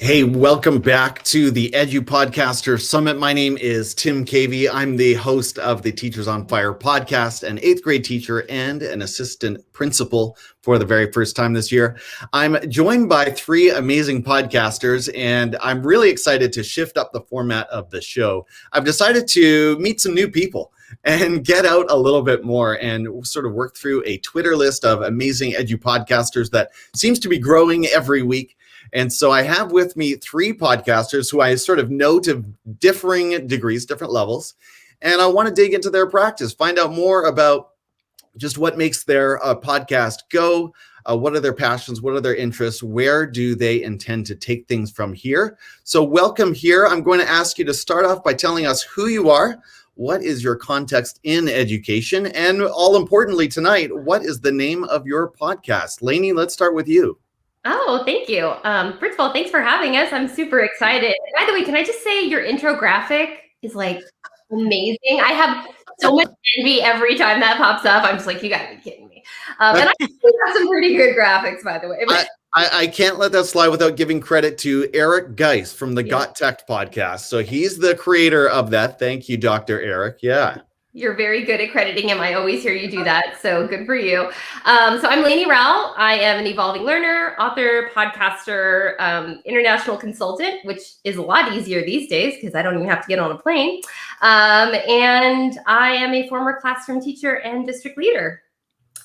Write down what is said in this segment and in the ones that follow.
Hey, welcome back to the EDUPodcasters Summit. My name is Tim Cavey. I'm the host of the Teachers on Fire podcast, an 8th grade teacher and an assistant principal for the very first time this year. I'm joined by 3 amazing podcasters, and I'm really excited to shift up the format of the show. I've decided to meet some new people and get out a little bit more and sort of work through a Twitter list of amazing EDUPodcasters that seems to be growing every week. And so I have with me 3 podcasters who I sort of know to differing degrees, different levels. And I want to dig into their practice, find out more about just what makes their podcast go, what are their passions, what are their interests, where do they intend to take things from here. So welcome here. I'm going to ask you to start off by telling us who you are, what is your context in education, and all importantly tonight, what is the name of your podcast? Lainie, let's start with you. Oh, thank you. First of all, thanks for having us. I'm super excited. By the way, can I just say your intro graphic is like amazing. I have so much envy every time that pops up. I'm just like, you gotta be kidding me. And I think have some pretty good graphics, by the way. I can't let that slide without giving credit to Eric Geis from the Got Tech podcast. So he's the creator of that. Thank you, Dr. Eric. Yeah. You're very good at crediting him. I always hear you do that. So good for you. So I'm Lainie Rowell. I am an evolving learner, author, podcaster, international consultant, which is a lot easier these days because I don't even have to get on a plane. And I am a former classroom teacher and district leader.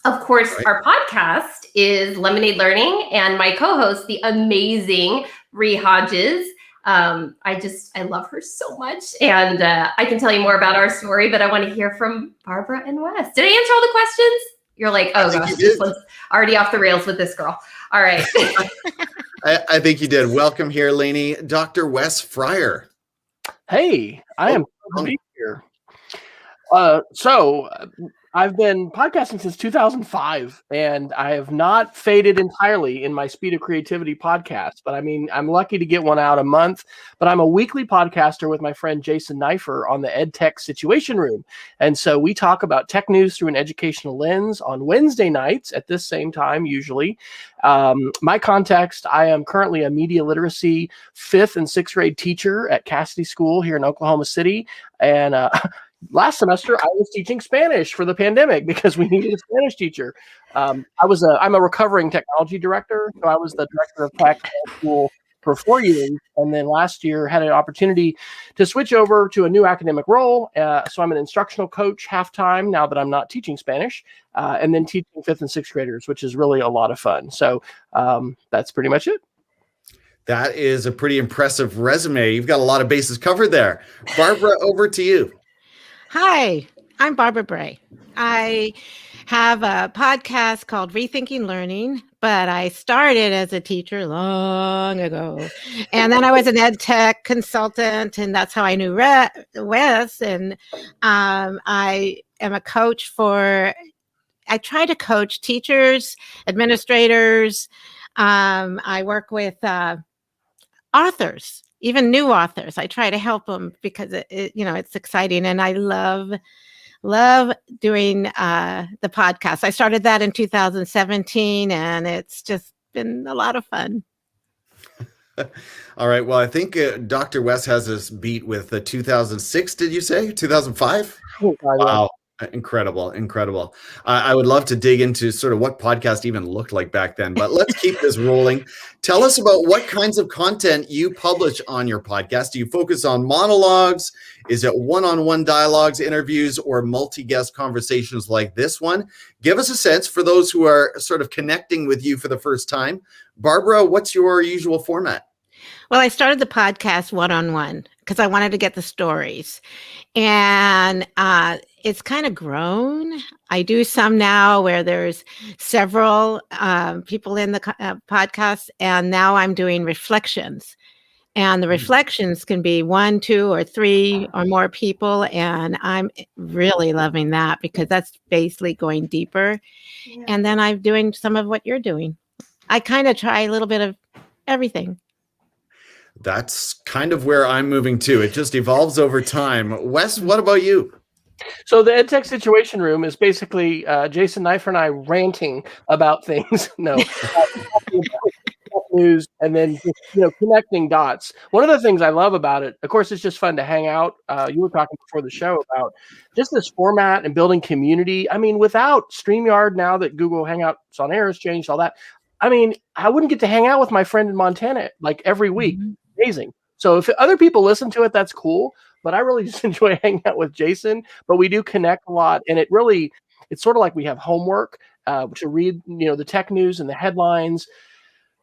Of course, Our podcast is Lemonade Learning, and my co-host, the amazing Ree Hodges. I love her so much, and I can tell you more about our story, but I want to hear from Barbara and Wes. Did I answer all the questions? You're like, oh gosh, this one's already off the rails with this girl. All right. I think you did. Welcome here, Lainie. Dr. Wes Fryer. Hey, I am to be here. So I've been podcasting since 2005, and I have not faded entirely in my Speed of Creativity podcast. But I mean, I'm lucky to get one out a month. But I'm a weekly podcaster with my friend Jason Neiffer on the EdTech Situation Room. And so we talk about tech news through an educational lens on Wednesday nights at this same time, usually. My context, I am currently a media literacy 5th and 6th grade teacher at Cassidy School here in Oklahoma City. And last semester, I was teaching Spanish for the pandemic because we needed a Spanish teacher. I'm a recovering technology director, so I was the director of tech at school for 4 years, and then last year had an opportunity to switch over to a new academic role. So I'm an instructional coach half-time now that I'm not teaching Spanish, and then teaching 5th and 6th graders, which is really a lot of fun. So that's pretty much it. That is a pretty impressive resume. You've got a lot of bases covered there. Barbara, over to you. Hi, I'm Barbara Bray. I have a podcast called Rethinking Learning, but I started as a teacher long ago. And then I was an ed tech consultant, and that's how I knew Wes. And I am a coach I try to coach teachers, administrators. I work with authors. Even new authors. I try to help them because it's exciting, and I love doing the podcast. I started that in 2017, and it's just been a lot of fun. All right. Well, I think Dr. Wes has us beat with 2006. Did you say 2005? Wow. Incredible. I would love to dig into sort of what podcast even looked like back then, but let's keep this rolling. Tell us about what kinds of content you publish on your podcast. Do you focus on monologues? Is it one-on-one dialogues, interviews, or multi-guest conversations like this one? Give us a sense for those who are sort of connecting with you for the first time. Barbara, what's your usual format? Well, I started the podcast one-on-one because I wanted to get the stories. And it's kind of grown. I do some now where there's several people in the podcast, and now I'm doing reflections. And the reflections can be 1, 2, or 3 or more people. And I'm really loving that because that's basically going deeper. Yeah. And then I'm doing some of what you're doing. I kind of try a little bit of everything. That's kind of where I'm moving to. It just evolves over time. Wes, what about you? So the EdTech Situation Room is basically Jason Neiffer and I ranting about things. No. news, and then just, connecting dots. One of the things I love about it, of course, it's just fun to hang out. You were talking before the show about just this format and building community. I mean, without StreamYard, now that Google Hangouts on Air has changed all that, I mean, I wouldn't get to hang out with my friend in Montana like every week. Amazing. So if other people listen to it, that's cool. But I really just enjoy hanging out with Jason. But we do connect a lot, and it's sort of like we have homework to read, the tech news and the headlines.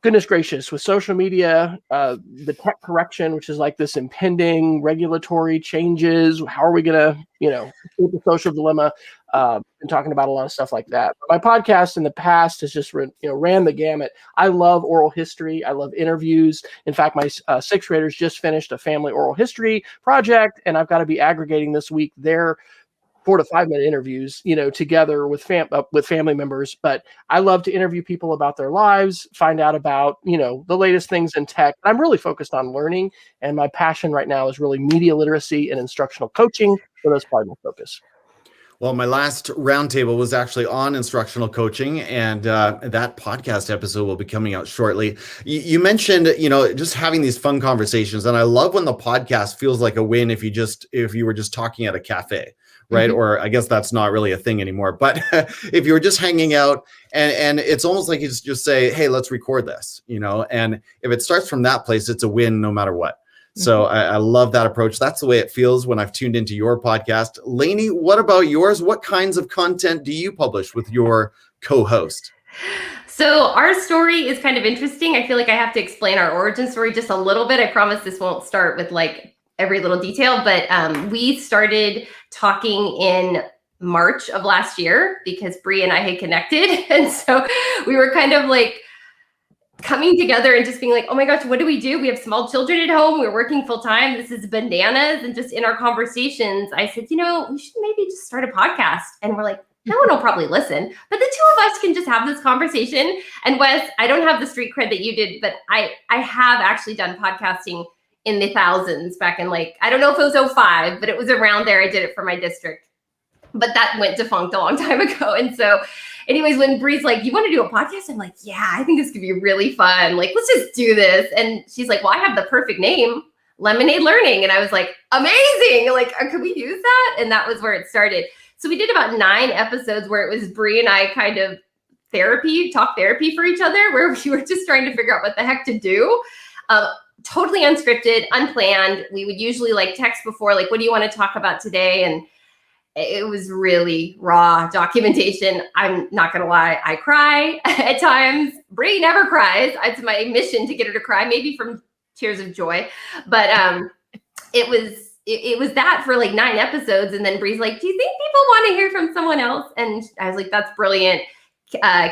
Goodness gracious, with social media, the tech correction, which is like this impending regulatory changes. How are we going to, escape the social dilemma? Been talking about a lot of stuff like that. But my podcast in the past has just ran the gamut. I love oral history. I love interviews. In fact, my sixth graders just finished a family oral history project, and I've got to be aggregating this week their 4 to 5 minute interviews, together with family members. But I love to interview people about their lives, find out about, the latest things in tech. I'm really focused on learning, and my passion right now is really media literacy and instructional coaching. So that's probably my focus. Well, my last roundtable was actually on instructional coaching, and that podcast episode will be coming out shortly. You mentioned, just having these fun conversations, and I love when the podcast feels like a win if you were just talking at a cafe. Right. Mm-hmm. Or I guess that's not really a thing anymore. But if you were just hanging out and it's almost like you just say, hey, let's record this, and if it starts from that place, it's a win no matter what. Mm-hmm. So I love that approach. That's the way it feels when I've tuned into your podcast. Lainie, what about yours? What kinds of content do you publish with your co-host? So our story is kind of interesting. I feel like I have to explain our origin story just a little bit. I promise this won't start with every little detail, but we started talking in March of last year because Bree and I had connected. And so we were kind of coming together and just being like, oh my gosh, what do? We have small children at home. We're working full time. This is bananas. And just in our conversations, I said, we should maybe just start a podcast. And we're like, no one will probably listen, but the two of us can just have this conversation. And Wes, I don't have the street cred that you did, but I have actually done podcasting in the thousands back in I don't know if it was 2005, but it was around there. I did it for my district, but that went defunct a long time ago. And so anyways, when Bree's like, you want to do a podcast? I'm like, yeah, I think this could be really fun. Let's just do this. And she's like, well, I have the perfect name, Lemonade Learning. And I was like, amazing. Could we use that? And that was where it started. So we did about 9 episodes where it was Bree and I kind of talk therapy for each other, where we were just trying to figure out what the heck to do. Totally unscripted, unplanned. We would usually text before, what do you want to talk about today? And it was really raw documentation. I'm not going to lie. I cry at times. Bree never cries. It's my mission to get her to cry, maybe from tears of joy. But it was that for 9 episodes. And then Bree's like, do you think people want to hear from someone else? And I was like, that's brilliant.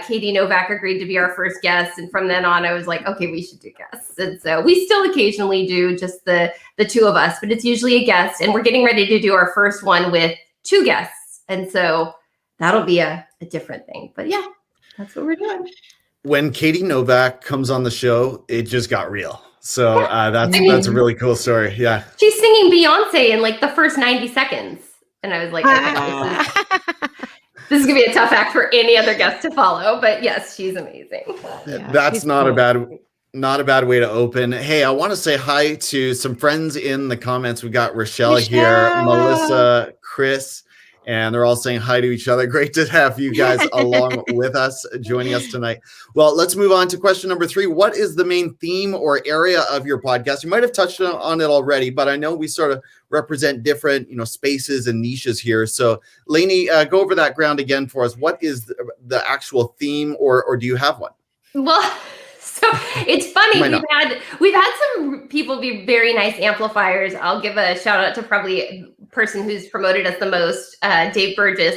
Katie Novak agreed to be our first guest. And from then on, I was like, okay, we should do guests. And so we still occasionally do just the two of us, but it's usually a guest. And we're getting ready to do our first one with 2 guests. And so that'll be a different thing. But yeah, that's what we're doing. When Katie Novak comes on the show, it just got real. So that's a really cool story. Yeah. She's singing Beyonce in the first 90 seconds. And I was like, this is going to be a tough act for any other guest to follow, but yes, she's amazing. Yeah, that's not cool. Not a bad way to open. Hey, I want to say hi to some friends in the comments. We got Rochelle here, Melissa, Chris, and they're all saying hi to each other. Great to have you guys along with us, joining us tonight. Well, let's move on to question number 3. What is the main theme or area of your podcast? You might have touched on it already, but I know we sort of represent different, spaces and niches here. So, Lainie, go over that ground again for us. What is the actual theme, or do you have one? Well, so it's funny. We've had some people be very nice amplifiers. I'll give a shout out to probably a person who's promoted us the most, Dave Burgess.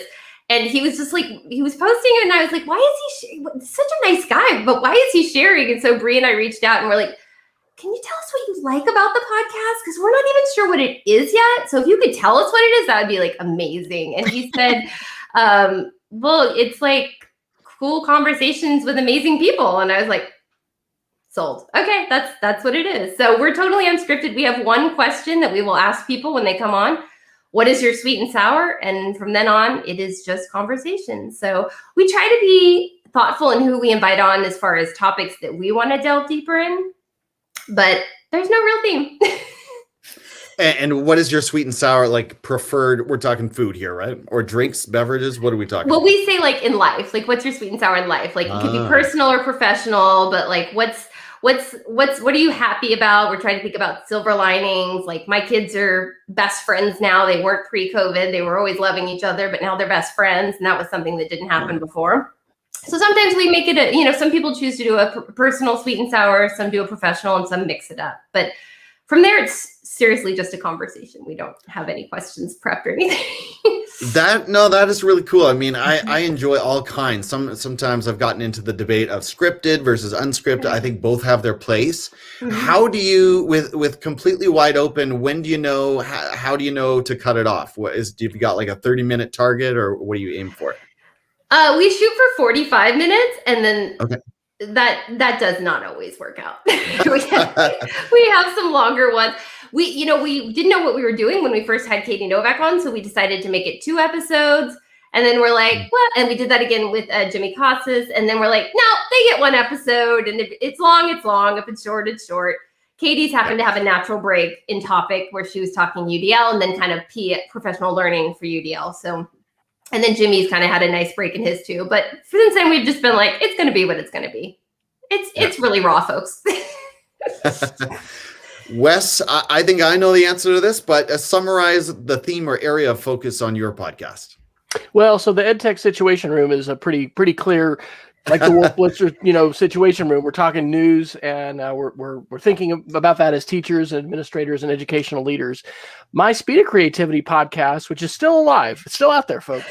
And he was just he was posting it, and I was like, why is he such a nice guy, but why is he sharing? And so Bree and I reached out and we're like, can you tell us what you like about the podcast? Because we're not even sure what it is yet. So if you could tell us what it is, that would be amazing. And he said, well, it's cool conversations with amazing people. And I was like, sold. Okay, that's what it is. So we're totally unscripted. We have one question that we will ask people when they come on. what is your sweet and sour? And from then on, it is just conversation. So we try to be thoughtful in who we invite on as far as topics that we want to delve deeper in, but there's no real theme. And what is your sweet and sour, like, preferred? We're talking food here, right? Or drinks, beverages? What are we talking Well, about? we say like in life, like what's your sweet and sour in life? Like it could be personal or professional, but like what are you happy about? We're trying to think about silver linings. Like my kids are best friends now. They weren't pre-COVID. They were always loving each other, but now they're best friends. And that was something that didn't happen before. So sometimes we make it some people choose to do a personal sweet and sour, some do a professional, and some mix it up. But from there, it's seriously just a conversation. We don't have any questions prepped or anything. That is really cool. I mean, I enjoy all kinds. Sometimes I've gotten into the debate of scripted versus unscripted. I think both have their place. How do you, with completely wide open, when do you know, how do you know to cut it off? Do you got like a 30-minute target, or what do you aim for? We shoot for 45 minutes, and then okay. That does not always work out. we have some longer ones. We didn't know what we were doing when we first had Katie Novak on, so we decided to make it 2 episodes. And then we're like, well, and we did that again with Jimmy Casas. And then we're like, no, they get 1 episode. And if it's long, it's long. If it's short, it's short. Katie's happened to have a natural break in topic where she was talking UDL and then kind of professional learning for UDL. So, and then Jimmy's kind of had a nice break in his too. But since then, we've just been like, it's going to be what it's going to be. It's really raw, folks. Wes, I think I know the answer to this, but summarize the theme or area of focus on your podcast. Well, so the EdTech Situation Room is a pretty clear, like the Wolf Blitzer, situation room. We're talking news, and we're thinking about that as teachers, administrators, and educational leaders. My Speed of Creativity podcast, which is still alive, it's still out there, folks,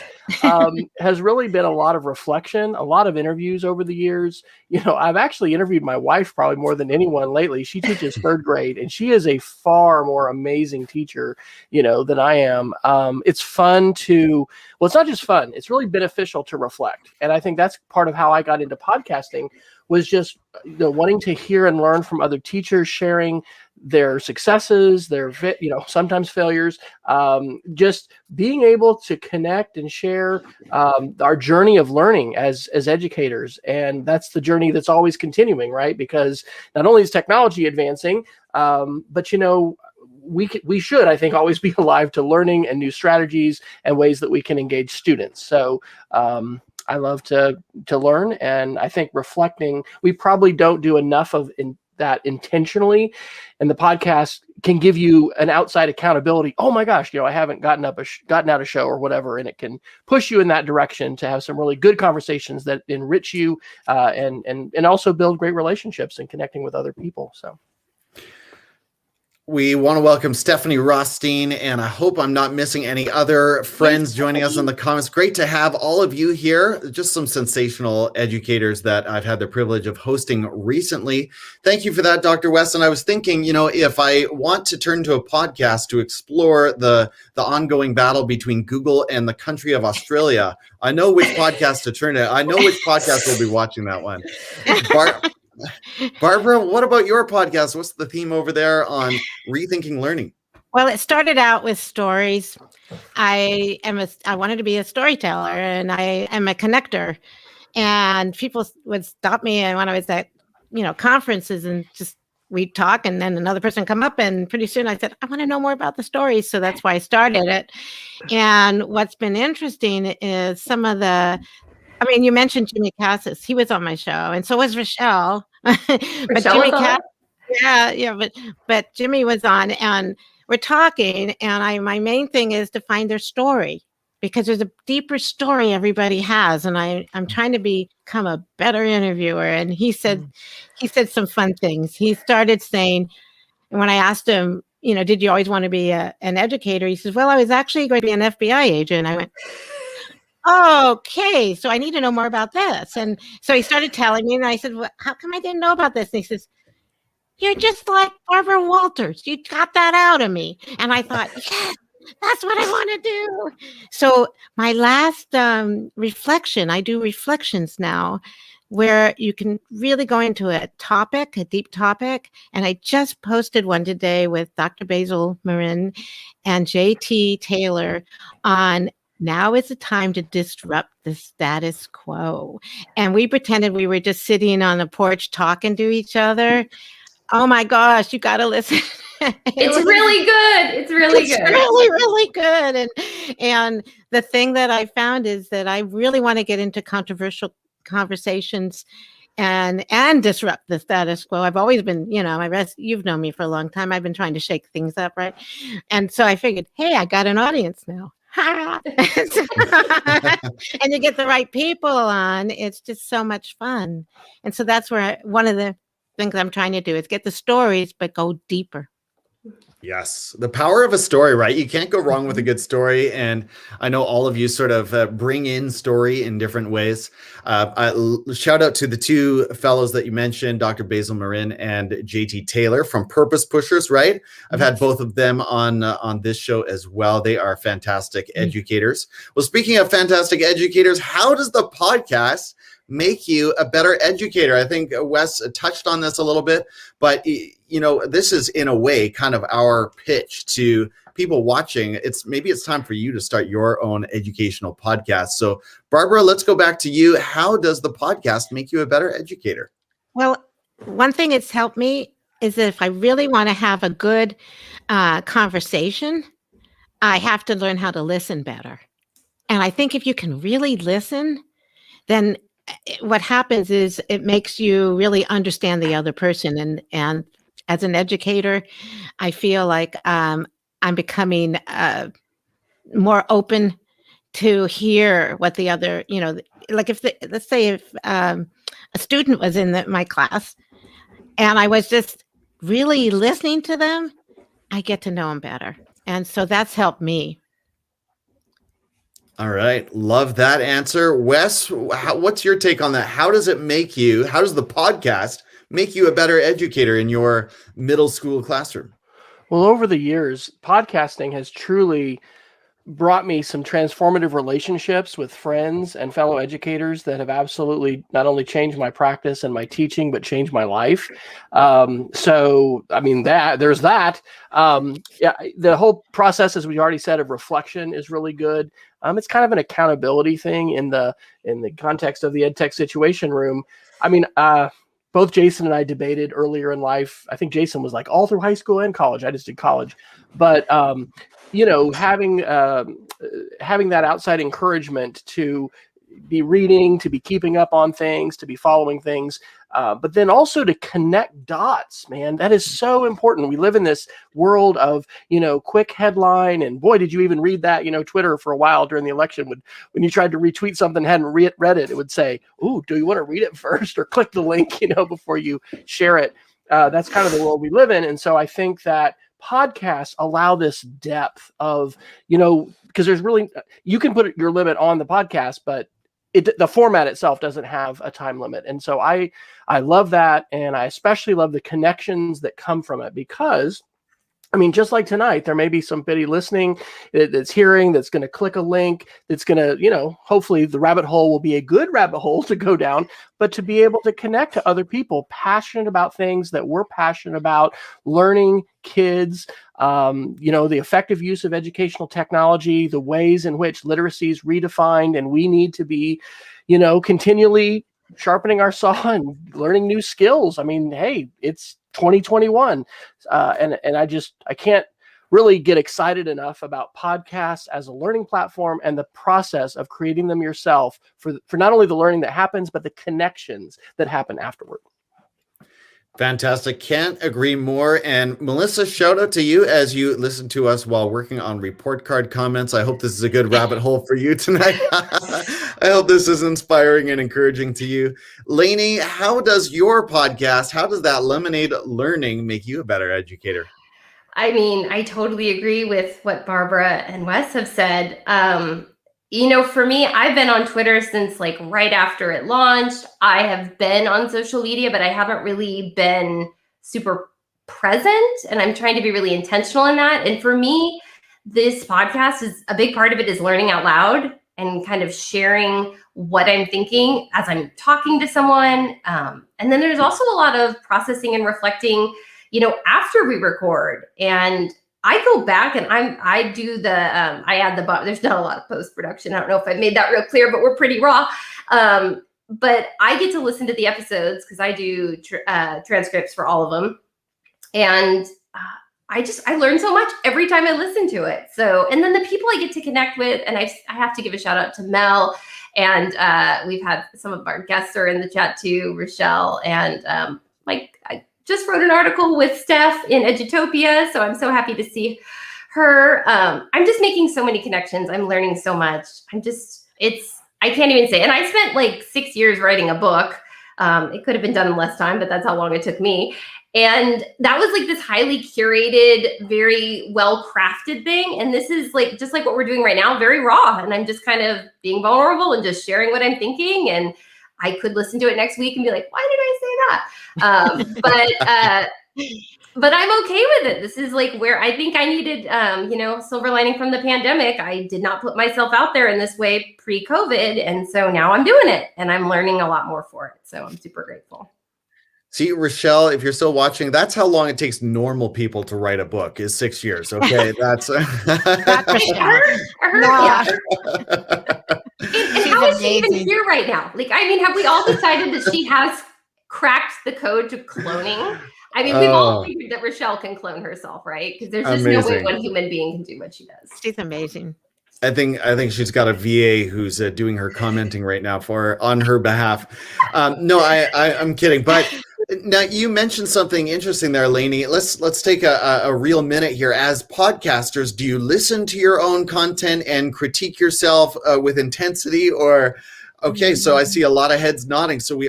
has really been a lot of reflection, a lot of interviews over the years. I've actually interviewed my wife probably more than anyone lately. She teaches 3rd grade, and she is a far more amazing teacher, than I am. It's fun it's not just fun, it's really beneficial to reflect. And I think that's part of how I got into podcasting, was just wanting to hear and learn from other teachers, sharing their successes, their sometimes failures, just being able to connect and share our journey of learning as educators. And that's the journey that's always continuing, right? Because not only is technology advancing, but we should, I think, always be alive to learning and new strategies and ways that we can engage students. So I love to learn, and I think reflecting, we probably don't do enough of that intentionally, and the podcast can give you an outside accountability. Oh my gosh, I haven't gotten out a show or whatever, and it can push you in that direction to have some really good conversations that enrich you and also build great relationships and connecting with other people. So. We want to welcome Stephanie Rothstein, and I hope I'm not missing any other friends joining us in the comments. Great to have all of you here. Just some sensational educators that I've had the privilege of hosting recently. Thank you for that, Dr. West. And I was thinking, if I want to turn to a podcast to explore the ongoing battle between Google and the country of Australia, I know which podcast to turn to. I know which podcast will be watching that one. Barbara, what about your podcast? What's the theme over there on rethinking learning? Well, it started out with stories. I wanted to be a storyteller, and I am a connector. And people would stop me when I was at, conferences, and just we'd talk, and then another person come up, and pretty soon I said, I want to know more about the stories. So that's why I started it. And what's been interesting is you mentioned Jimmy Casas. He was on my show, and so was Rochelle. But Jimmy Casas, but Jimmy was on, and we're talking. And my main thing is to find their story, because there's a deeper story everybody has, and I'm trying to become a better interviewer. And he said some fun things. He started saying, and when I asked him, did you always want to be an educator? He says, well, I was actually going to be an FBI agent. I went, okay, so I need to know more about this. And so he started telling me, and I said, well, how come I didn't know about this? And he says, you're just like Barbara Walters. You got that out of me. And I thought, yes, that's what I want to do. So my last reflection, I do reflections now, where you can really go into a topic, a deep topic. And I just posted one today with Dr. Basil Marin and JT Taylor on now is the time to disrupt the status quo. And we pretended we were just sitting on the porch talking to each other. Oh my gosh, you got to listen. It's really good. It's really good. Really, really good. And the thing that I found is that I really want to get into controversial conversations and disrupt the status quo. I've always been, you've known me for a long time. I've been trying to shake things up, right? And so I figured, hey, I got an audience now. And you get the right people on. It's just so much fun. And so that's where one of the things I'm trying to do is get the stories, but go deeper. Yes, the power of a story, right? You can't go wrong with a good story. And I know all of you sort of bring in story in different ways. Shout out to the two fellows that you mentioned, Dr. Basil Marin and JT Taylor from Purpose Pushers, right? I've had both of them on this show as well. They are fantastic educators. Well, speaking of fantastic educators, how does the podcast make you a better educator? I think Wes touched on this a little bit, but this is in a way kind of our pitch to people watching. Maybe it's time for you to start your own educational podcast. So Barbara, let's go back to you. How does the podcast make you a better educator? Well, one thing it's helped me is that if I really want to have a good conversation, I have to learn how to listen better. And I think if you can really listen, then what happens is it makes you really understand the other person. And as an educator, I feel like I'm becoming more open to hear what the other, like let's say if a student was in my class and I was just really listening to them, I get to know them better. And so that's helped me. All right. Love that answer. Wes, what's your take on that? How does the podcast make you a better educator in your middle school classroom? Well, over the years, podcasting has truly brought me some transformative relationships with friends and fellow educators that have absolutely not only changed my practice and my teaching, but changed my life. So, I mean, there's that. The whole process, as we already said, of reflection is really good. It's kind of an accountability thing in the context of the EdTech Situation Room. I mean, both Jason and I debated earlier in life. I think Jason was like all through high school and college. I just did college, but having that outside encouragement to be reading, to be keeping up on things, to be following things, but then also to connect dots, man, that is so important. We live in this world of, quick headline and boy, did you even read that? Twitter for a while during the election when you tried to retweet something, hadn't read it, it would say, ooh, do you want to read it first or click the link, before you share it? That's kind of the world we live in. And so I think that podcasts allow this depth of, because there's really, you can put your limit on the podcast, but the format itself doesn't have a time limit. And so I love that. And I especially love the connections that come from it because, I mean, just like tonight, there may be somebody listening that's hearing, that's going to click a link, that's going to, hopefully the rabbit hole will be a good rabbit hole to go down, but to be able to connect to other people passionate about things that we're passionate about, learning, kids, the effective use of educational technology, the ways in which literacy is redefined, and we need to be, continually sharpening our saw and learning new skills. I mean, hey, it's 2021. And I can't really get excited enough about podcasts as a learning platform and the process of creating them yourself for not only the learning that happens, but the connections that happen afterward. Fantastic. Can't agree more. And Melissa, shout out to you as you listen to us while working on report card comments. I hope this is a good rabbit hole for you tonight. I hope this is inspiring and encouraging to you. Lainie, how does that Lemonade Learning make you a better educator? I mean, I totally agree with what Barbara and Wes have said. For me, I've been on Twitter since like right after it launched. I have been on social media, but I haven't really been super present, and I'm trying to be really intentional in that. And for me, this podcast is a big part of it is learning out loud. and kind of sharing what I'm thinking as I'm talking to someone. And then there's also a lot of processing and reflecting, after we record. And I go back and I do the, I add the, there's not a lot of post-production. I don't know if I made that real clear, but we're pretty raw. But I get to listen to the episodes because I do transcripts for all of them. And I learn so much every time I listen to it. So, and then the people I get to connect with, and I have to give a shout out to Mel, and we've had some of our guests are in the chat too, Rochelle, and I just wrote an article with Steph in Edutopia, so I'm so happy to see her. I'm just making so many connections. I'm learning so much. I can't even say. And I spent like 6 years writing a book. It could have been done in less time, but that's how long it took me. And that was like this highly curated, very well-crafted thing. And this is like, just like what we're doing right now, very raw. And I'm just kind of being vulnerable and just sharing what I'm thinking. And I could listen to it next week and be like, why did I say that? But I'm okay with it. This is like where I think I needed, silver lining from the pandemic. I did not put myself out there in this way pre-COVID. And so now I'm doing it and I'm learning a lot more for it. So I'm super grateful. See, Rochelle, if you're still watching, that's how long it takes normal people to write a book is 6 years. Okay, that's Yeah. And how is she even here right now? Like, I mean, have we all decided that she has cracked the code to cloning? I mean, we've all figured that Rochelle can clone herself, right? Because there's just no way one human being can do what she does. She's amazing. I think she's got a VA who's doing her commenting right now on her behalf. No, I'm kidding. But now you mentioned something interesting there, Lainie. Let's take a real minute here. As podcasters, do you listen to your own content and critique yourself with intensity, or? Okay, so I see a lot of heads nodding. So we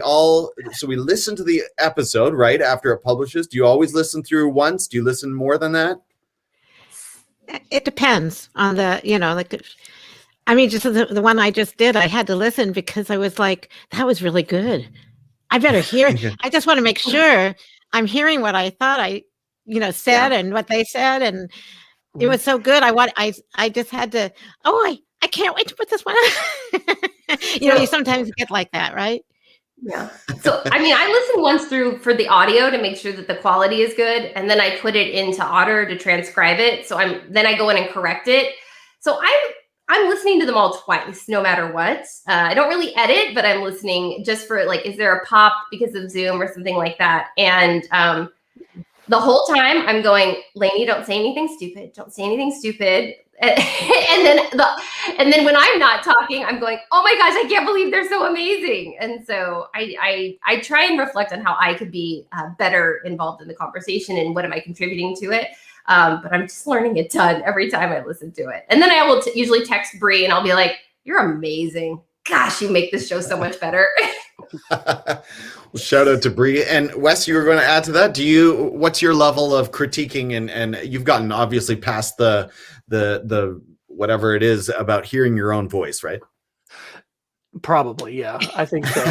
listen to the episode right after it publishes. Do you always listen through once? Do you listen more than that? It depends on the, just the one I just did, I had to listen because I was like, that was really good. I better hear it. I just want to make sure I'm hearing what I thought I, said and what they said. And it was so good. I just had to, I can't wait to put this one out. You sometimes get like that, right? Yeah. So, I mean, I listen once through for the audio to make sure that the quality is good. And then I put it into Otter to transcribe it. So then I go in and correct it. So I'm listening to them all twice, no matter what. I don't really edit, but I'm listening just for like, is there a pop because of Zoom or something like that? And the whole time I'm going, Lainie, don't say anything stupid. Don't say anything stupid. And then when I'm not talking, I'm going, oh my gosh, I can't believe they're so amazing. And so I try and reflect on how I could be better involved in the conversation and what am I contributing to it. But I'm just learning a ton every time I listen to it. And then I will usually text Bree and I'll be like, you're amazing. Gosh, you make this show so much better. Well, shout out to Bree. And Wes, you were going to add to that. What's your level of critiquing? And you've gotten obviously past the whatever it is about hearing your own voice, right? Probably, yeah. I think so.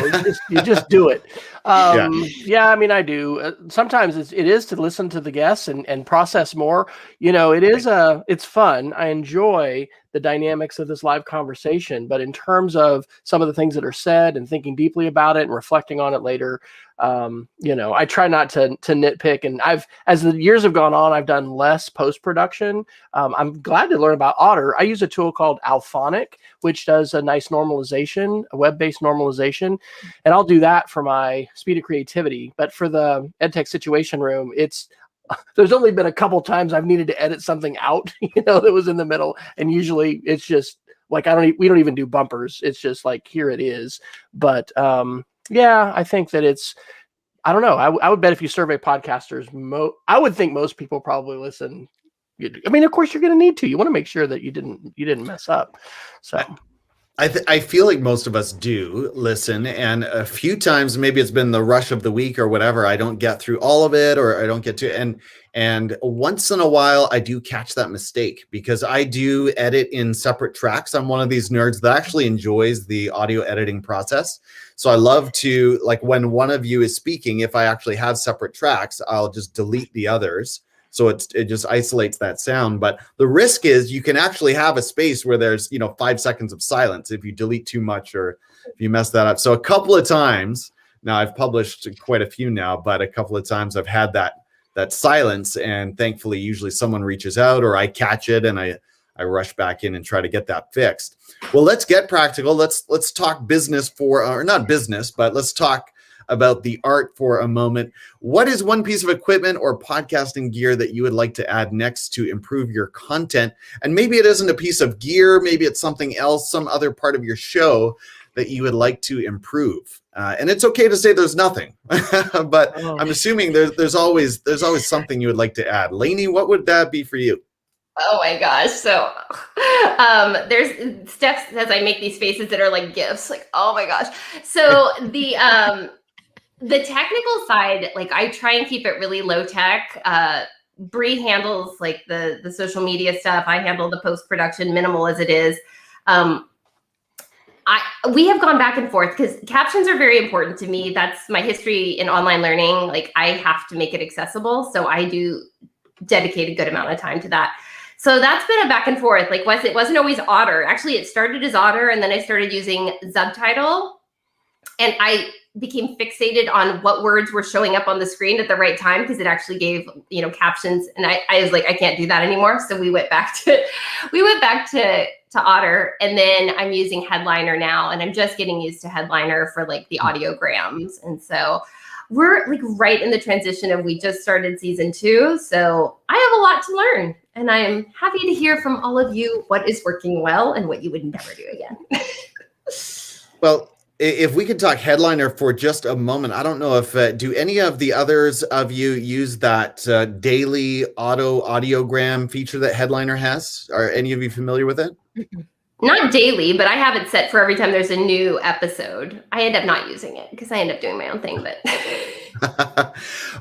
You just do it. Yeah, I mean, I do. Sometimes it is to listen to the guests and process more. It's fun. I enjoy the dynamics of this live conversation, but in terms of some of the things that are said and thinking deeply about it and reflecting on it later, I try not to nitpick. And as the years have gone on, I've done less post-production. I'm glad to learn about Otter. I use a tool called Alphonic, which does a nice normalization, a web-based normalization. And I'll do that for my speed of creativity. But for the EdTech Situation Room, there's only been a couple times I've needed to edit something out, that was in the middle. And usually it's just like, we don't even do bumpers. It's just like, here it is. But, yeah, I think that I don't know. I would bet if you survey podcasters, I would think most people probably listen. I mean, of course you're going to need to. You want to make sure that you didn't mess up. So I feel like most of us do listen, and a few times maybe it's been the rush of the week or whatever. I don't get through all of it, or I don't get to, and once in a while I do catch that mistake because I do edit in separate tracks. I'm one of these nerds that actually enjoys the audio editing process. So I love to, like, when one of you is speaking, if I actually have separate tracks, I'll just delete the others So it just isolates that sound. But the risk is you can actually have a space where there's, 5 seconds of silence if you delete too much or if you mess that up. So a couple of times, now I've published quite a few now, but a couple of times I've had that silence, and thankfully usually someone reaches out or I catch it and I rush back in and try to get that fixed. Well, let's get practical. Let's talk business or not business, but let's talk about the art for a moment. What is one piece of equipment or podcasting gear that you would like to add next to improve your content? And maybe it isn't a piece of gear, maybe it's something else, some other part of your show that you would like to improve. And it's okay to say there's nothing, but I'm assuming there's always something you would like to add. Lainie, what would that be for you? Oh my gosh. So there's steps as I make these faces that are like GIFs, like, oh my gosh. So the technical side, like I try and keep it really low tech. Bree handles like the social media stuff. I handle the post-production, minimal as it is. We have gone back and forth because captions are very important to me. That's my history in online learning. Like I have to make it accessible. So I do dedicate a good amount of time to that. So that's been a back and forth. Like it wasn't always Otter. Actually, it started as Otter, and then I started using Subtitle, and I became fixated on what words were showing up on the screen at the right time because it actually gave captions. And I was like, I can't do that anymore. So we went back to Otter, and then I'm using Headliner now, and I'm just getting used to Headliner for like the audiograms. And so we're like right in the transition of, we just started season 2. So I have a lot to learn, and I am happy to hear from all of you what is working well and what you would never do again. Well, if we could talk Headliner for just a moment, I don't know if, do any of the others of you use that daily auto audiogram feature that Headliner has? Are any of you familiar with it? Not daily, but I have it set for every time there's a new episode. I end up not using it because I end up doing my own thing, but.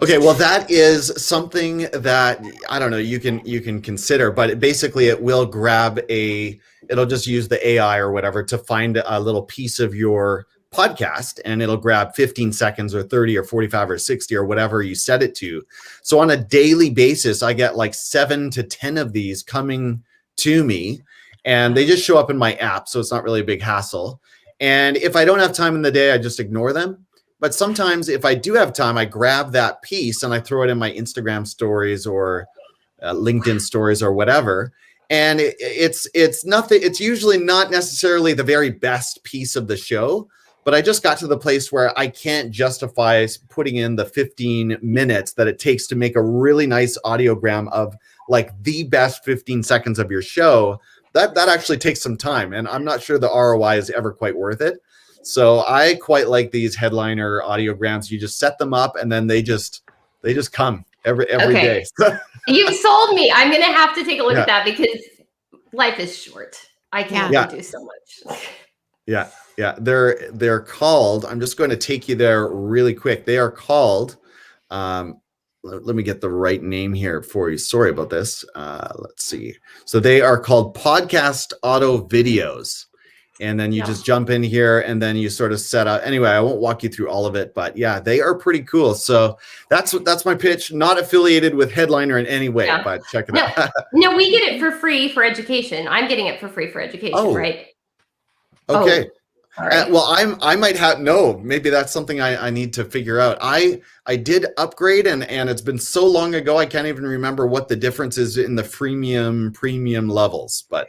Okay, well, that is something that, I don't know, you can consider, but basically it will grab it'll just use the AI or whatever to find a little piece of your podcast, and it'll grab 15 seconds or 30 or 45 or 60 or whatever you set it to. So on a daily basis, I get like 7 to 10 of these coming to me, and they just show up in my app. So it's not really a big hassle. And if I don't have time in the day, I just ignore them. But sometimes if I do have time, I grab that piece and I throw it in my Instagram stories or LinkedIn stories or whatever. And it's nothing. It's usually not necessarily the very best piece of the show, but I just got to the place where I can't justify putting in the 15 minutes that it takes to make a really nice audiogram of like the best 15 seconds of your show. That actually takes some time, and I'm not sure the ROI is ever quite worth it. So I quite like these Headliner audiograms. You just set them up, and then they just come every day. You've sold me. I'm gonna have to take a look at that because life is short. I can only do so much. Yeah. They're called. I'm just going to take you there really quick. They are called. Let me get the right name here for you. Sorry about this. Let's see. So they are called Podcast AutoVideos. And then you just jump in here and then you sort of set up. Anyway, I won't walk you through all of it, but yeah, they are pretty cool. So that's my pitch. Not affiliated with Headliner in any way, but check it out. No, we get it for free for education. I'm getting it for free for education, right? Okay. All right. Well, I might have maybe that's something I need to figure out. I did upgrade and it's been so long ago I can't even remember what the difference is in the premium levels, but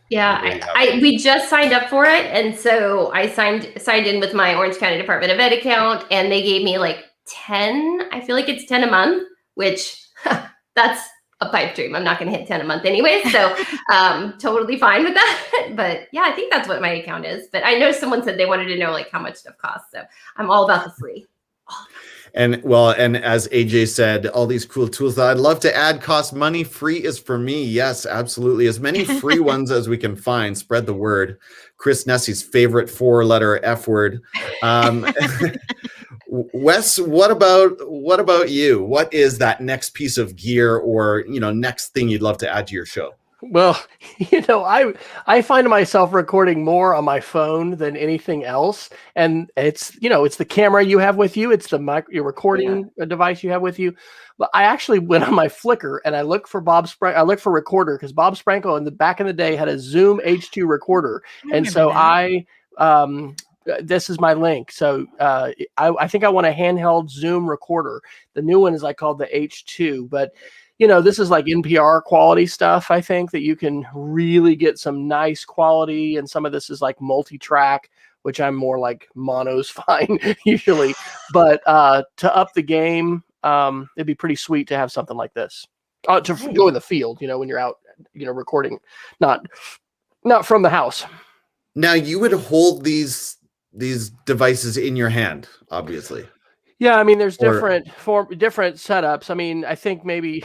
yeah, we just signed up for it, and so I signed in with my Orange County Department of Ed account, and they gave me like 10. I feel like it's 10 a month, which that's a pipe dream. I'm not going to hit 10 a month anyway, so totally fine with that. But yeah, I think that's what my account is. But I know someone said they wanted to know like how much stuff costs, so I'm all about the free. And as AJ said, all these cool tools that I'd love to add cost money. Free is for me. Yes, absolutely. As many free ones as we can find. Spread the word. Chris Nessie's favorite 4-letter F word. Wes, what about you? What is that next piece of gear or next thing you'd love to add to your show? Well, I find myself recording more on my phone than anything else, and it's the camera you have with you, it's the your recording device you have with you. But I actually went on my Flickr and I looked for I looked for recorder because Bob Sprankle back in the day had a Zoom H2 recorder, and so this is my link. So I think I want a handheld Zoom recorder. The new one is called the H2, but this is like NPR quality stuff, I think, that you can really get some nice quality. And some of this is like multi-track, which I'm more like mono's fine usually. But to up the game, it'd be pretty sweet to have something like this to go in the field, when you're out, recording, not from the house. Now, you would hold these devices in your hand, obviously. Yeah, I mean, there's different setups. I mean, I think maybe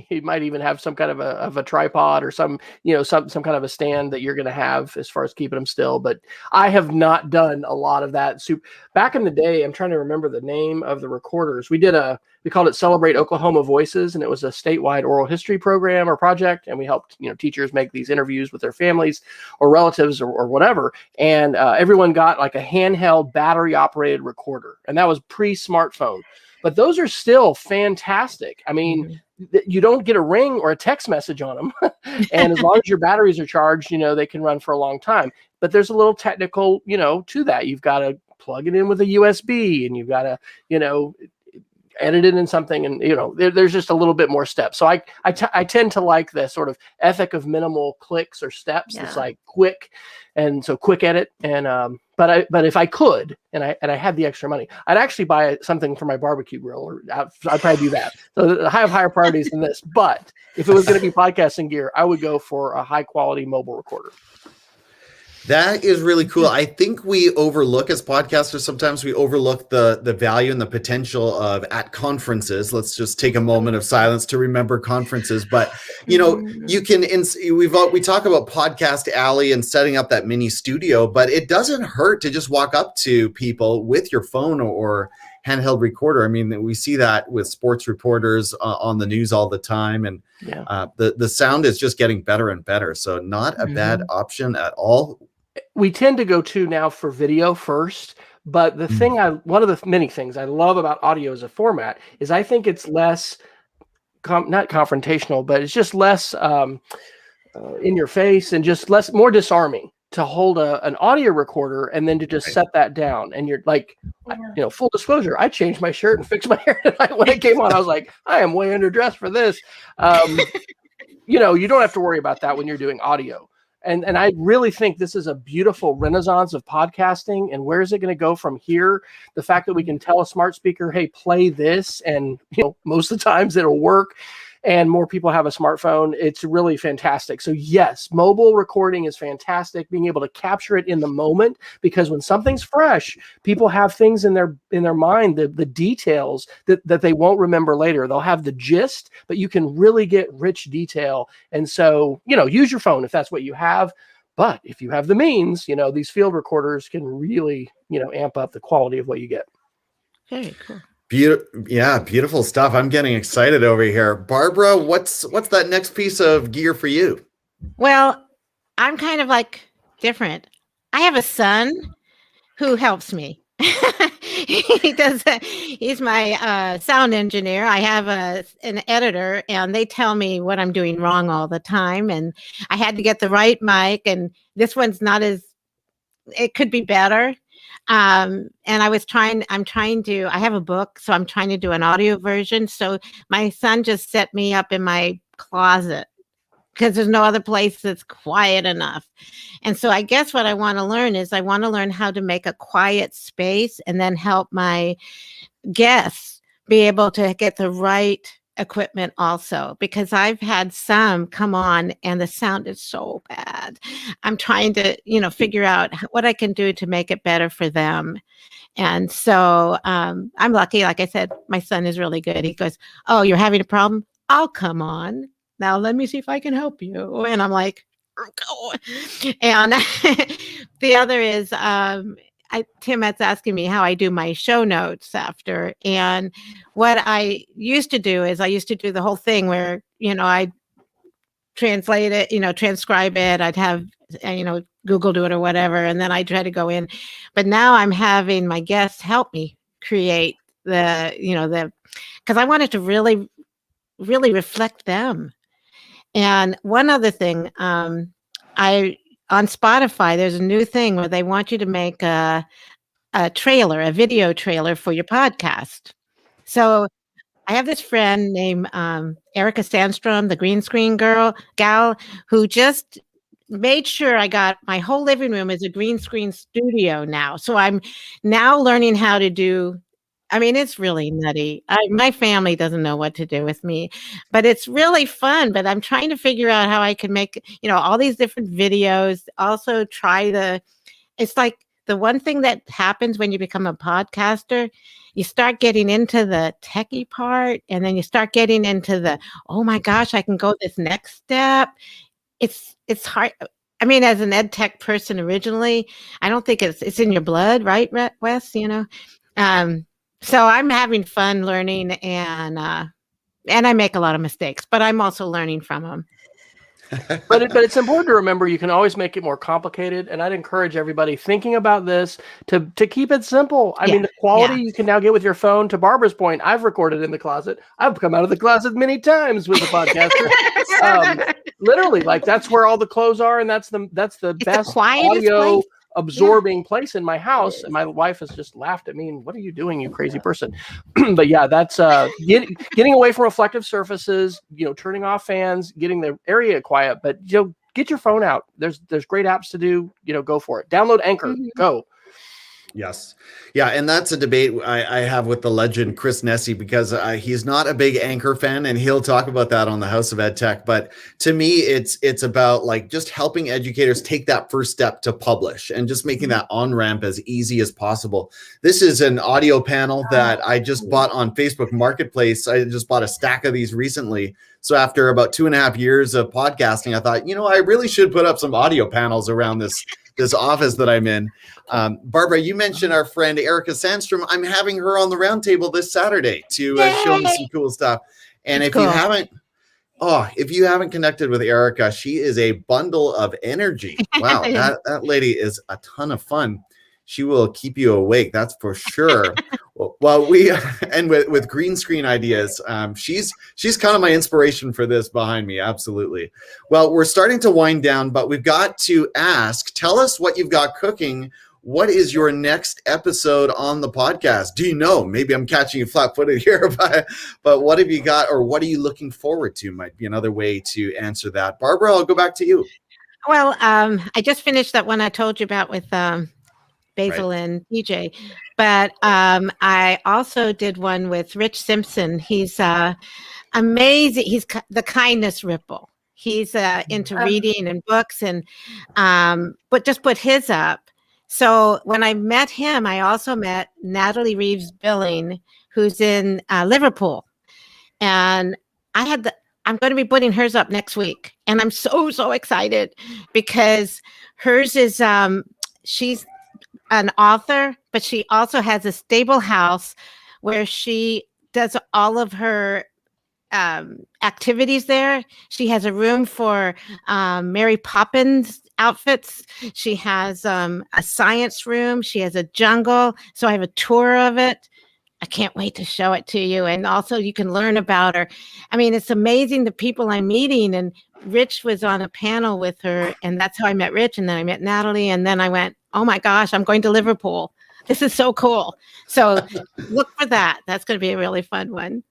you might even have some kind of a tripod or some kind of a stand that you're going to have as far as keeping them still. But I have not done a lot of that. So back in the day, I'm trying to remember the name of the recorders. We called it Celebrate Oklahoma Voices, and it was a statewide oral history program or project, and we helped teachers make these interviews with their families or relatives or whatever. And everyone got like a handheld battery operated recorder, and that was pre-smartphone. But those are still fantastic. I mean, you don't get a ring or a text message on them, and as long as your batteries are charged, they can run for a long time. But there's a little technical, to that. You've got to plug it in with a USB, and you've got to, edit it in something, and there's just a little bit more steps. So I tend to like the sort of ethic of minimal clicks or steps. It's like quick, and so quick edit. And but if I could, and I had the extra money, I'd actually buy something for my barbecue grill, or I'd probably do that. So I have higher priorities than this. But if it was going to be podcasting gear, I would go for a high quality mobile recorder. That is really cool. I think we overlook, as podcasters, sometimes we overlook the value and the potential of at conferences. Let's just take a moment of silence to remember conferences. But, you can, we talk about Podcast Alley and setting up that mini studio, but it doesn't hurt to just walk up to people with your phone or handheld recorder. I mean, we see that with sports reporters on the news all the time. And the sound is just getting better and better. So not a bad option at all. We tend to go to now for video first, but the thing one of the many things I love about audio as a format is I think it's less, not confrontational, but it's just less in your face and just more disarming to hold an audio recorder and then to just set that down. And you're like, full disclosure, I changed my shirt and fixed my hair tonight when it came on. I was like, I am way underdressed for this. You don't have to worry about that when you're doing audio. And I really think this is a beautiful renaissance of podcasting. And where is it going to go from here? The fact that we can tell a smart speaker, hey, play this. And, most of the times it'll work. And more people have a smartphone. It's really fantastic. So yes, mobile recording is fantastic. Being able to capture it in the moment, because when something's fresh, people have things in their mind, the details that they won't remember later. They'll have the gist, but you can really get rich detail. And so, use your phone if that's what you have. But if you have the means, these field recorders can really, amp up the quality of what you get. Very cool. Beautiful stuff. I'm getting excited over here. Barbara, what's that next piece of gear for you? Well, I'm kind of different. I have a son who helps me. He's my sound engineer. I have an editor, and they tell me what I'm doing wrong all the time. And I had to get the right mic, and this one's it could be better. And I have a book, so I'm trying to do an audio version. So my son just set me up in my closet because there's no other place that's quiet enough. And so I guess what I want to learn is how to make a quiet space and then help my guests be able to get the right equipment also, because I've had some come on and the sound is so bad. I'm trying to, figure out what I can do to make it better for them. And so I'm lucky. Like I said, my son is really good. He goes, "Oh, you're having a problem? I'll come on. Now let me see if I can help you." And I'm like, "Oh." And the other is, Tim is asking me how I do my show notes after. And what I used to do is the whole thing where, I translate it, transcribe it. I'd have, Google do it or whatever. And then I try to go in. But now I'm having my guests help me create because I wanted to really, really reflect them. And one other thing, on Spotify, there's a new thing where they want you to make a video trailer for your podcast. So I have this friend named Erica Sandstrom, the green screen gal, who just made sure I got my whole living room as a green screen studio now. So I'm now learning how to do. I mean, it's really nutty. My family doesn't know what to do with me, but it's really fun. But I'm trying to figure out how I can make, all these different videos. Also it's like the one thing that happens when you become a podcaster, you start getting into the techie part, and then you start getting into the, oh my gosh, I can go this next step. It's hard. I mean, as an ed tech person originally, I don't think it's in your blood, right, Wes? So I'm having fun learning, and I make a lot of mistakes, but I'm also learning from them. But it's important to remember you can always make it more complicated, and I'd encourage everybody thinking about this to keep it simple. I mean, the quality you can now get with your phone. To Barbara's point, I've recorded in the closet. I've come out of the closet many times with a podcaster. Literally, like that's where all the clothes are, and that's the best audio absorbing place in my house. And my wife has just laughed at me and, what are you doing, you crazy person? But yeah, that's getting away from reflective surfaces, turning off fans, getting the area quiet, but get your phone out. There's great apps to do, go for it. Download Anchor, go. Yes. Yeah. And that's a debate I have with the legend, Chris Nesi, because he's not a big Anchor fan, and he'll talk about that on the House of Ed Tech. But to me, it's about like just helping educators take that first step to publish and just making that on-ramp as easy as possible. This is an audio panel that I just bought on Facebook Marketplace. I just bought a stack of these recently. So after about 2.5 years of podcasting, I thought, I really should put up some audio panels around this office that I'm in. Barbara, you mentioned our friend Erica Sandstrom. I'm having her on the roundtable this Saturday to show me some cool stuff. And if you haven't connected with Erica, she is a bundle of energy. Wow, that lady is a ton of fun. She will keep you awake, that's for sure. Well, with green screen ideas, she's kind of my inspiration for this behind me. Absolutely. Well, we're starting to wind down, but we've got to ask, tell us what you've got cooking. What is your next episode on the podcast? Do you know? Maybe I'm catching you flat-footed here, but what have you got, or what are you looking forward to? Might be another way to answer that. Barbara, I'll go back to you. Well, I just finished that one I told you about with Basil and DJ, but I also did one with Rich Simpson. He's amazing. He's the kindness ripple. He's into reading and books, and but just put his up. So when I met him, I also met Natalie Reeves Billing, who's in Liverpool, and I'm going to be putting hers up next week, and I'm so excited because hers is she's an author, but she also has a stable house where she does all of her activities there. She has a room for Mary Poppins outfits. She has a science room. She has a jungle. So I have a tour of it. I can't wait to show it to you. And also you can learn about her. I mean, it's amazing the people I'm meeting. And Rich was on a panel with her, and that's how I met Rich. And then I met Natalie. And then I went, oh my gosh, I'm going to Liverpool. This is so cool. So look for that. That's going to be a really fun one.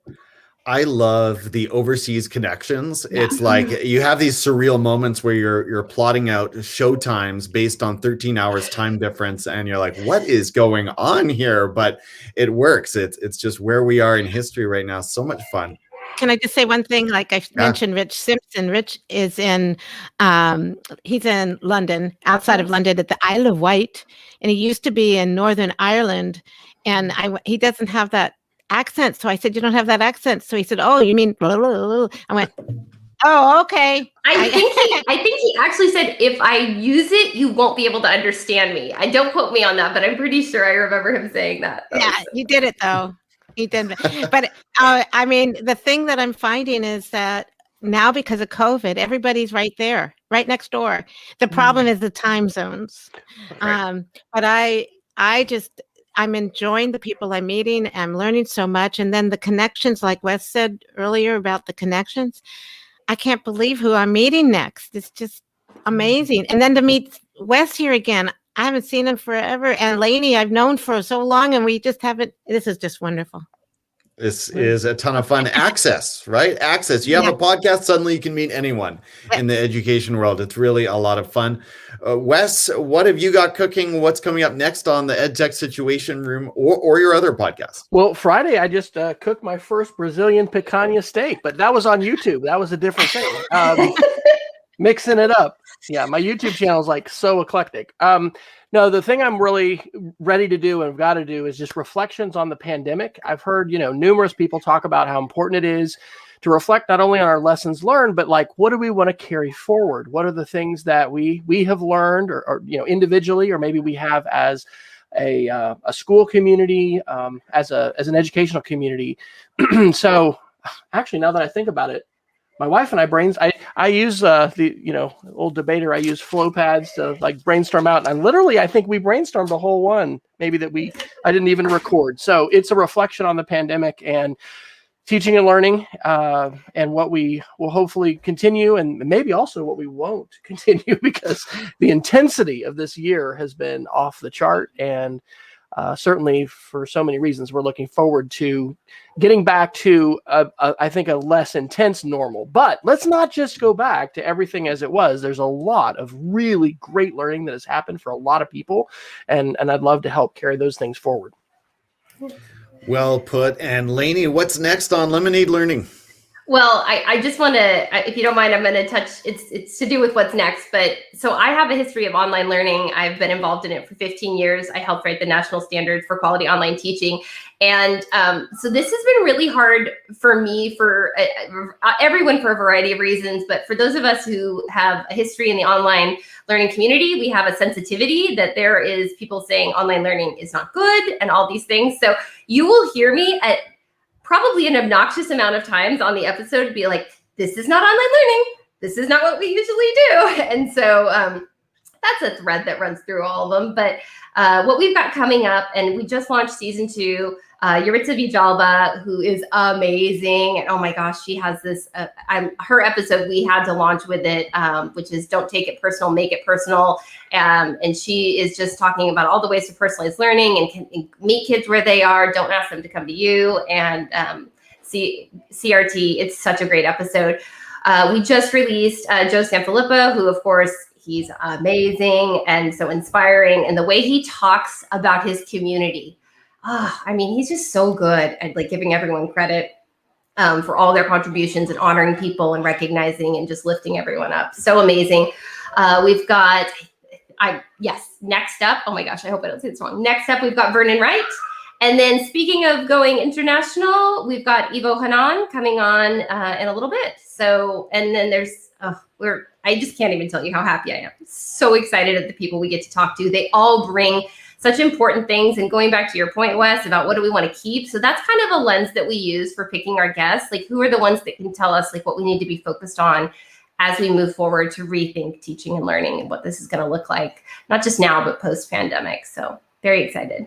I love the overseas connections. Yeah. It's like you have these surreal moments where you're plotting out show times based on 13 hours time difference, and you're like, what is going on here? But it works. It's just where we are in history right now. So much fun. Can I just say one thing? Like I mentioned, Rich Simpson. Rich is in, he's in London, outside of London at the Isle of Wight, and he used to be in Northern Ireland, and he doesn't have that accent. So I said, you don't have that accent. So he said, oh, you mean blah, blah, blah. I went, oh, okay. I think he actually said, if I use it, you won't be able to understand me. I don't quote me on that, but I'm pretty sure I remember him saying that. Yeah, you did it though. He did. But I mean, the thing that I'm finding is that now because of COVID, everybody's right there, right next door. The problem is the time zones. Right. But I'm enjoying the people I'm meeting. I'm learning so much. And then the connections, like Wes said earlier about the connections, I can't believe who I'm meeting next. It's just amazing. And then to meet Wes here again, I haven't seen him forever. And Lainie, I've known for so long, and we just haven't. This is just wonderful. This is a ton of fun. Access, right? Access. You have a podcast, suddenly you can meet anyone in the education world. It's really a lot of fun. Wes, what have you got cooking? What's coming up next on the EdTech Situation Room or your other podcast? Well, Friday, I just cooked my first Brazilian picanha steak, but that was on YouTube. That was a different thing. Mixing it up. Yeah, my YouTube channel is like so eclectic. No, the thing I'm really ready to do and have got to do is just reflections on the pandemic. I've heard, numerous people talk about how important it is to reflect not only on our lessons learned, but like, what do we want to carry forward? What are the things that we have learned or individually, or maybe we have as a school community, as an educational community. So actually, now that I think about it, my wife and I use the old debater. I use flow pads to like brainstorm out. And I think we brainstormed the whole one, maybe I didn't even record. So it's a reflection on the pandemic and teaching and learning, and what we will hopefully continue, and maybe also what we won't continue, because the intensity of this year has been off the chart. And certainly for so many reasons, we're looking forward to getting back to, I think, a less intense normal. But let's not just go back to everything as it was. There's a lot of really great learning that has happened for a lot of people, and I'd love to help carry those things forward. Well put. And Lainie, what's next on Lemonade Learning? Well, I just want to, if you don't mind, I'm going to touch, it's to do with what's next. But so I have a history of online learning. I've been involved in it for 15 years. I helped write the national standard for quality online teaching. And so this has been really hard for me, for everyone, for a variety of reasons. But for those of us who have a history in the online learning community, we have a sensitivity that there is people saying online learning is not good and all these things. So you will hear me at probably an obnoxious amount of times on the episode be like, this is not online learning. This is not what we usually do. And so that's a thread that runs through all of them. But what we've got coming up, and we just launched season 2, Yaritza Vijalba, who is amazing. And oh my gosh, she has this, her episode, we had to launch with it, which is Don't Take It Personal, Make It Personal. And she is just talking about all the ways to personalize learning and meet kids where they are. Don't ask them to come to you. And CRT, it's such a great episode. We just released Joe Sanfilippo, who of course, he's amazing and so inspiring. And the way he talks about his community, he's just so good at like giving everyone credit for all their contributions and honoring people and recognizing and just lifting everyone up. So amazing. We've got, next up, oh my gosh, I hope I don't say this wrong. Next up, we've got Vernon Wright. And then speaking of going international, we've got Ivo Hanan coming on in a little bit. So, and then there's, I just can't even tell you how happy I am. So excited at the people we get to talk to. They all bring such important things. And going back to your point, Wes, about what do we want to keep? So that's kind of a lens that we use for picking our guests. Like, who are the ones that can tell us like what we need to be focused on as we move forward to rethink teaching and learning and what this is going to look like, not just now, but post-pandemic. So very excited.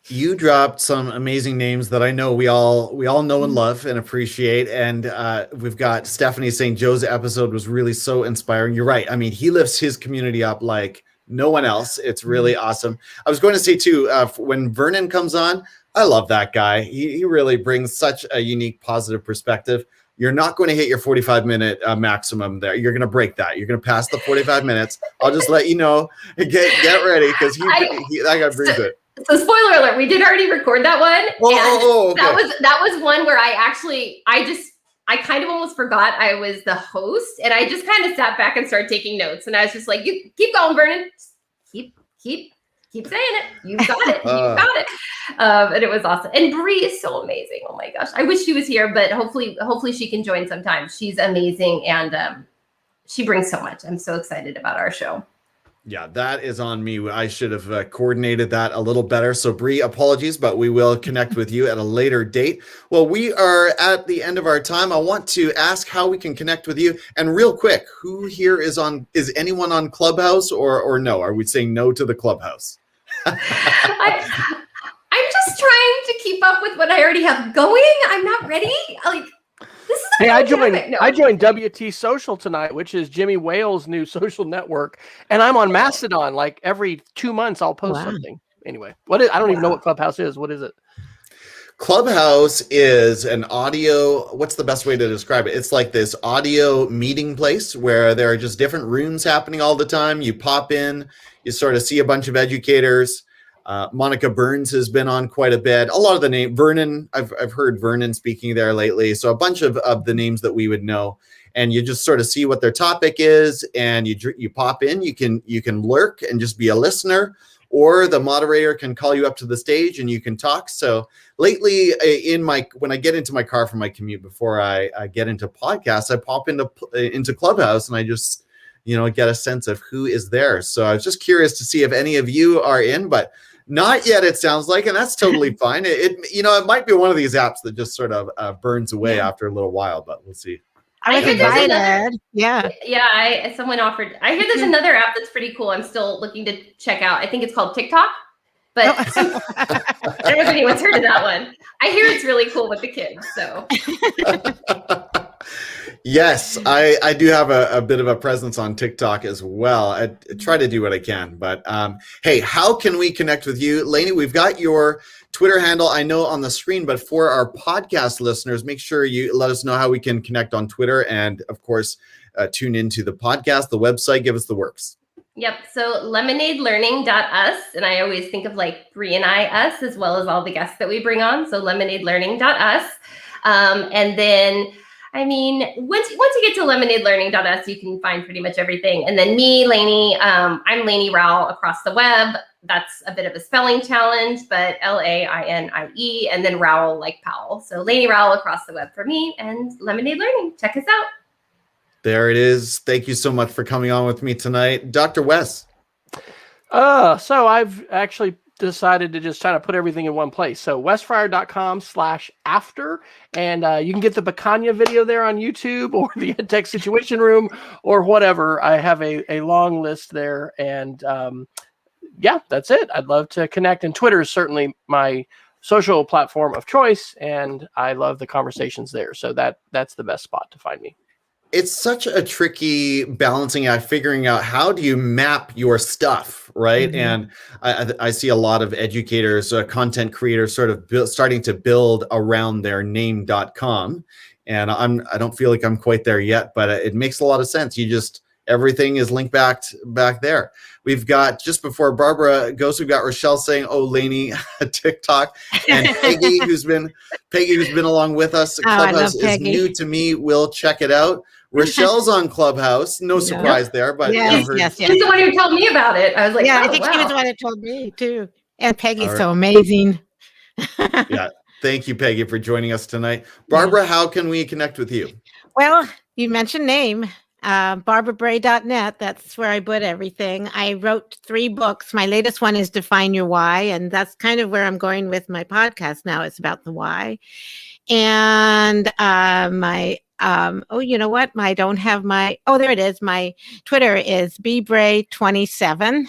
You dropped some amazing names that I know we all know and love and appreciate. And we've got Stephanie saying Joe's episode was really so inspiring. You're right. I mean, he lifts his community up like no one else. It's really awesome. I was going to say too, when Vernon comes on, I love that guy. He really brings such a unique, positive perspective. You're not going to hit your 45-minute maximum there. You're going to break that. You're going to pass the 45 minutes. I'll just let you know. Get ready, because that guy brings it. So spoiler alert, we did already record that one. Okay. That was one where I kind of almost forgot I was the host, and I just kind of sat back and started taking notes. And I was just like, "You keep going, Vernon. Keep saying it. You got it. You got it." And it was awesome. And Bree is so amazing. Oh my gosh, I wish she was here, but hopefully she can join sometime. She's amazing, and she brings so much. I'm so excited about our show. Yeah, that is on me. I should have coordinated that a little better. So Bree, apologies, but we will connect with you at a later date. Well, we are at the end of our time. I want to ask how we can connect with you. And real quick, who here is anyone on Clubhouse or no? Are we saying no to the Clubhouse? I'm just trying to keep up with what I already have going. I'm not ready. Like, this is a Hey, I pandemic. No. joined WT Social tonight, which is Jimmy Whale's new social network, and I'm on Mastodon. Like every 2 months, I'll post something. Anyway, I don't even know what Clubhouse is. What is it? Clubhouse is an audio, what's the best way to describe it? It's like this audio meeting place where there are just different rooms happening all the time. You pop in, you sort of see a bunch of educators. Monica Burns has been on quite a bit. A lot of the name Vernon, I've heard Vernon speaking there lately. So a bunch of the names that we would know, and you just sort of see what their topic is, and you pop in. You can lurk and just be a listener, or the moderator can call you up to the stage and you can talk. So lately, when I get into my car for my commute before I get into podcasts, I pop into Clubhouse and I just get a sense of who is there. So I was just curious to see if any of you are in, but not yet, it sounds like, and that's totally fine. It might be one of these apps that just sort of burns away after a little while, but we'll see. I was invited. Yeah. Someone offered. I hear there's another app that's pretty cool. I'm still looking to check out. I think it's called TikTok, but I don't know if anyone's heard of that one. I hear it's really cool with the kids. So. Yes, I do have a bit of a presence on TikTok as well. I try to do what I can, but hey, how can we connect with you? Lainie, we've got your Twitter handle, I know, on the screen, but for our podcast listeners, make sure you let us know how we can connect on Twitter, and of course, tune into the podcast, the website, give us the works. Yep. So lemonadelearning.us, and I always think of like Bree and I, us, as well as all the guests that we bring on. So lemonadelearning.us. And then, I mean, once you get to lemonadelearning.us, you can find pretty much everything. And then me, Lainie, I'm Lainie Rowell across the web. That's a bit of a spelling challenge, but Lainie, and then Rowell like Powell. So Lainie Rowell across the web for me, and Lemonade Learning. Check us out. There it is. Thank you so much for coming on with me tonight. Dr. Wes. So I've actually decided to just try to put everything in one place. So wesfryer.com/after, and you can get the Bacanya video there on YouTube, or the EdTech Situation Room, or whatever. I have a long list there, and that's it. I'd love to connect, and Twitter is certainly my social platform of choice, and I love the conversations there. So that's the best spot to find me. It's such a tricky balancing act, figuring out how do you map your stuff, right? Mm-hmm. And I see a lot of educators, content creators sort of starting to build around their name.com. And I don't feel like I'm quite there yet, but it makes a lot of sense. Everything is linked back there. We've got, just before Barbara goes, we've got Rochelle saying, "Oh, Lainie, TikTok," and Peggy, who's been along with us. Clubhouse is new to me. We'll check it out. Rochelle's on Clubhouse. No surprise there, but yes. She's the one who told me about it. I was like, I think she was the one who told me too. And Peggy's so amazing. Yeah. Thank you, Peggy, for joining us tonight. Barbara, how can we connect with you? Well, you mentioned name. BarbaraBray.net. That's where I put everything. I wrote 3 books. My latest one is Define Your Why, and that's kind of where I'm going with my podcast now. It's about the why. And you know what? I don't have there it is. My Twitter is bbray27,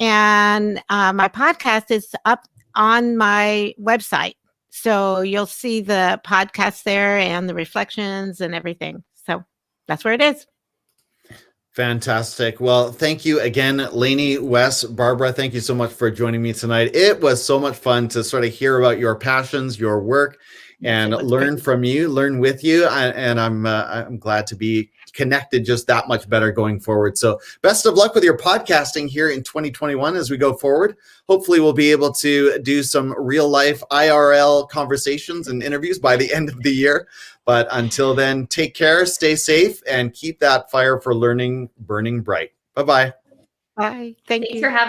and my podcast is up on my website. So you'll see the podcast there and the reflections and everything. So that's where it is. Fantastic. Well, thank you again, Lainie, Wes, Barbara. Thank you so much for joining me tonight. It was so much fun to sort of hear about your passions, your work, and learn from you, learn with you. And I'm glad to be connected just that much better going forward. So best of luck with your podcasting here in 2021 as we go forward. Hopefully we'll be able to do some real life IRL conversations and interviews by the end of the year. But until then, take care, stay safe, and keep that fire for learning burning bright. Bye-bye. Bye. Thanks for having